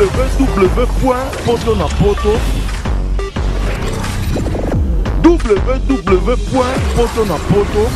www.potonapoto www.potonapoto.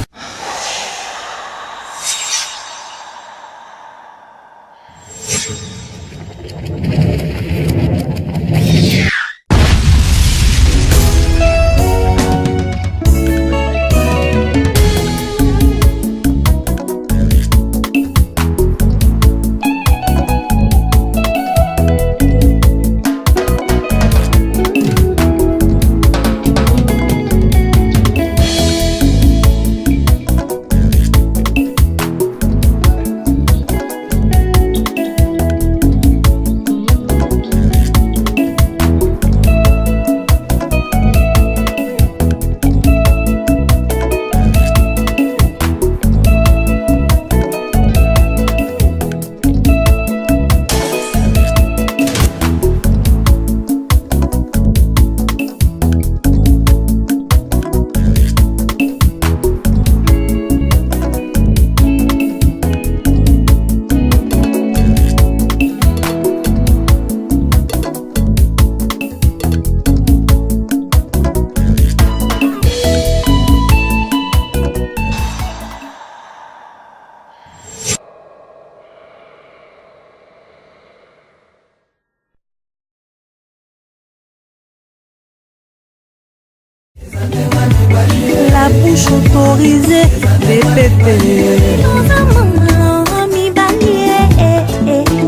La bouche autorisée, bébé. Dans un moment, mi balier,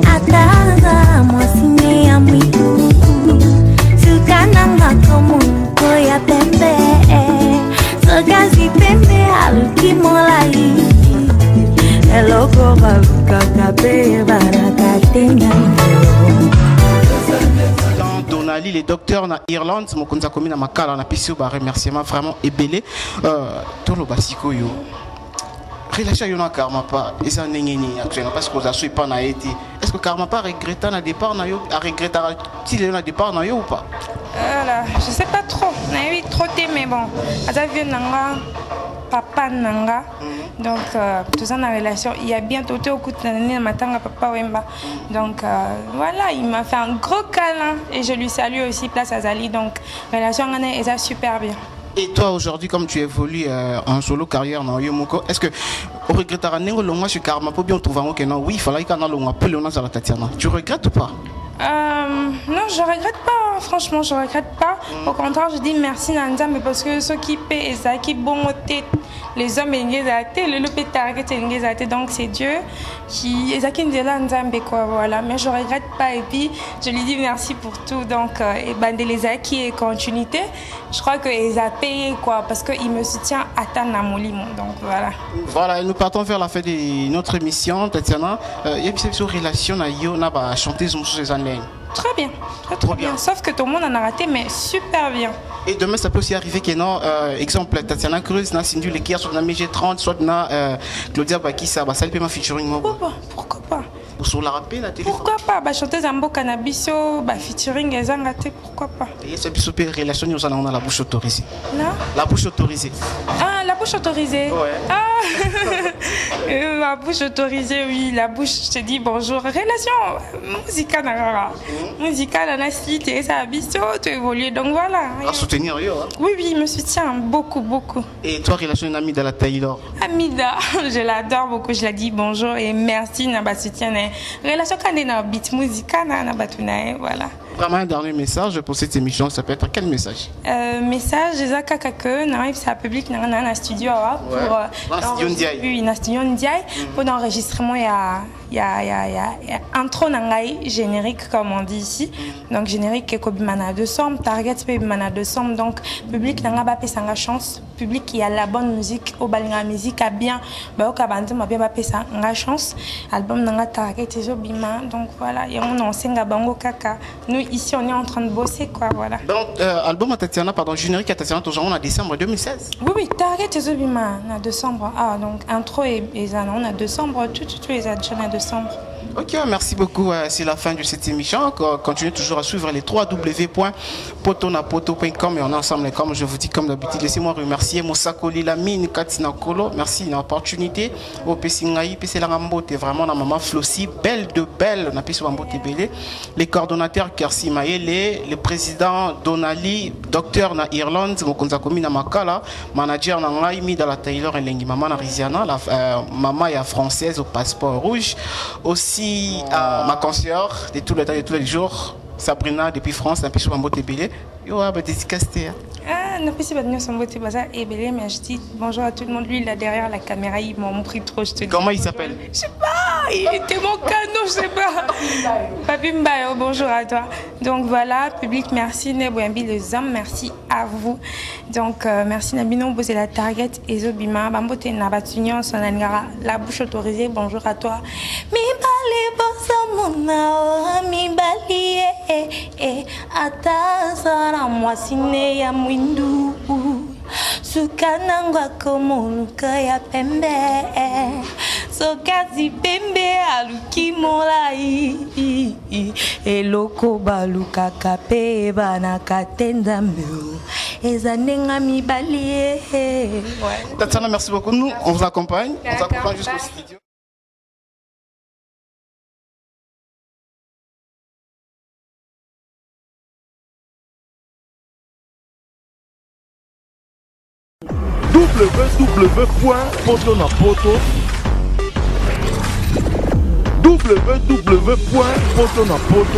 atara, moi signé à moi. Sukananga comme koya pembe, sogazi pembe, aluki molai. Hello, koba, kakabe, barakatenga. Donali, les docteurs en Irlande, mon konza commune à Makala, on a pissé au remerciement vraiment ébélé. Tout le basico yo. Relation yo na karma pas, et ça n'engeni actuellement parce que ça suit pas na été. Est-ce que karma pas regretta na départ na yo, a regrettera s'il est na départ na yo ou pas? Voilà, je sais pas trop. On a eu trop mais bon. Ça vient nanga, papa nanga. Donc tout ça dans la relation. Il y a bientôt au coup de l'année matin à papa Wemba. Donc voilà, il m'a fait un gros câlin et je lui salue aussi place à Zali. Donc relation on est ça super bien. Et toi aujourd'hui, comme tu évolues en solo carrière dans Yomoko, est-ce que au regrettera nengo longa sur karma pour bien trouver que non oui, il fallait qu'on a longa pour Léona sur la Tatiana. Tu regrettes ou pas? Non, je regrette pas, franchement, je regrette pas. Au contraire, je dis merci Nanda, mais parce que ceux qui paient, ça qui bon les hommes le pétard, donc c'est Dieu qui est quoi, voilà. Mais je regrette pas et puis je lui dis merci pour tout. Donc, et ben les acquis et continuité, je crois que ils a payé quoi, parce qu'il me soutient à Tanamolimo. Donc voilà. Voilà, nous partons vers la fin de notre émission, Tatiana. Il y a une relation à Yo, na ba chanter sur ces années. Très bien, très bien. Sauf que tout le monde en a raté, mais super bien. Et demain, ça peut aussi arriver que non, exemple, Tatiana Cruz, na Cindy Lekier, soit na MG30, soit na Claudia Bakissa, ça peut ma featuring. Pourquoi pas? Sur la rapée, la télé. Pourquoi pas? Bah, chanter Zambo Cannabiso, bah, featuring et Zangaté, pourquoi pas? Et c'est une relation, nous on a la bouche autorisée. Non? La bouche autorisée. Ah, la bouche autorisée? Ouais. Ah, la bouche autorisée, oui, la bouche, je te dis bonjour. Relation musicale, musicale, on a cité, ça a biso, tu évolues, donc voilà. À soutenir, yo. Hein? Oui, il me soutient beaucoup. Et toi, relation Amida la Taylor? Amida, je l'adore beaucoup, je la dis bonjour et merci, n'a pas soutien. Relation quand on est dans beat musical, voilà. Vraiment un dernier message pour cette émission, ça peut être quel message? Message, c'est un public dans un studio pour l'enregistrement. Il y a intro générique comme on dit ici. Donc générique est Kobimana de somme, target Kobimana de somme. Donc public n'a pas sa chance. Public qui a la bonne musique, au balinga musique a bien, bah au kabante m'a bien pas sa chance. Album n'a target et Bima. Donc voilà, il y a mon ancien bango kaka. Nous ici on est en train de bosser quoi, voilà. Donc album à Tatiana, pardon, générique à Tatiana, toujours on a décembre 2016. Oui, target et Bima, on a décembre. Ah donc intro et on a décembre, tout les adjoints à décembre. Ok, merci beaucoup. C'est la fin de cette émission. Continuez toujours à suivre les www.potonapoto.com et on est ensemble. Comme je vous dis, comme d'habitude, laissez-moi remercier Moussakoli Lamine Katina Kolo. Merci une opportunité. Au Pessingaï, Pessé Langambote, vraiment la maman Flossi, belle de belle. On a pu Belé. Les coordonnateurs Kersi Maele, le président Donali, docteur na Irlande, Mokonza Komi na Makala, manager na Ngaimi dans la Taylor et Lengi Maman na Riziana, la maman est française au passeport rouge. Aussi ma conseillère de tous les temps et tous les jours, Sabrina depuis France, un peu sur Mambo Tébélé. Yo, bah dédicacé. Ah, non, c'est pas de nous beauté bazar et belé, mais je dis bonjour à tout le monde. Lui, là derrière la caméra, ils m'ont pris trop. Je te dis. Comment il s'appelle? Je sais pas, il était mon cadeau, je sais pas. Papi Mbayo, bonjour à toi. Donc voilà, public, merci. Nebouambi, les hommes, merci à vous. Donc merci Nabino, Bosé la Target, Ezobima, Bambote Nabatunion, Sonangara, la bouche autorisée, bonjour à toi. Mi bali bosamuna, mi bali atazara mwasine ya mwindu. Sukanangwa komoluka ya pembe. Sokazi pembe aluki molai. Eloko baluka kape bana katenda mbeu. Ezanenga mi balie. Tatiana, merci beaucoup. Nous, on vous accompagne. On vous accompagne jusqu'au studio. www.potonapoto